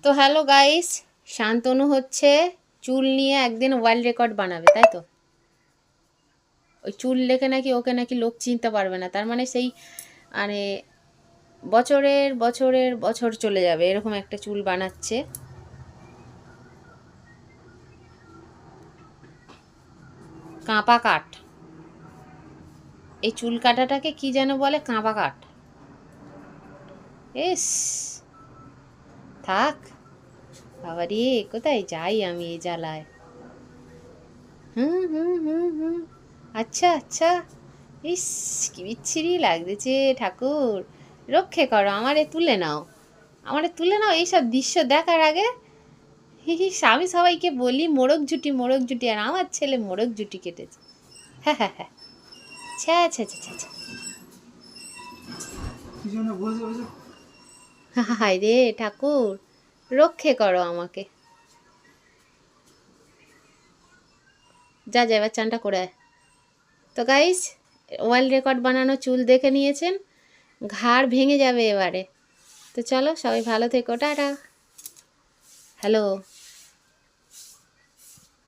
তো hello guys, Shantanu হচ্ছে চুল নিয়ে একদিন ওয়ার্ল্ড রেকর্ড বানাবে, তাই তো? ওই চুল দেখে নাকি ওকে নাকি লোক চিনতে পারবে না, তার মানে সেই মানে বছরের বছরের বছর চলে যাবে এরকম একটা চুল বানাচ্ছে। কাঁপা কাঠ, এই চুল কাটাটাকে কি যেন বলে, কাঁপা কাঠ। এস, থাক বাবারে, কোথায় যাই আমি এই জ্বালায়। হুম হুম হুম হুম। আচ্ছা আচ্ছা। ইস, কি বিচ্ছিরি লাগতেছে ঠাকুর, রক্ষে করো, আমারে তুলে নাও, আমারে তুলে নাও এইসব দৃশ্য দেখার আগে। আমি সবাইকে বলি মোড়ক জুটি, আর আমার ছেলে মোড়ক জুটি কেটেছে। হ্যাঁ হ্যাঁ হ্যাঁ। ছ্যা ছ্যা ছ্যা ছ্যা ছ্যা। হায় রে ঠাকুর, রক্ষে করো আমাকে। যা যা, এবার চানটা করে আয়। তো গাইস, ওয়ার্ল্ড রেকর্ড বানানো চুল দেখে নিয়েছেন, ঘাড় ভেঙে যাবে এবারে। তো চলো, সবাই ভালো থেকো, টাটা। হ্যালো।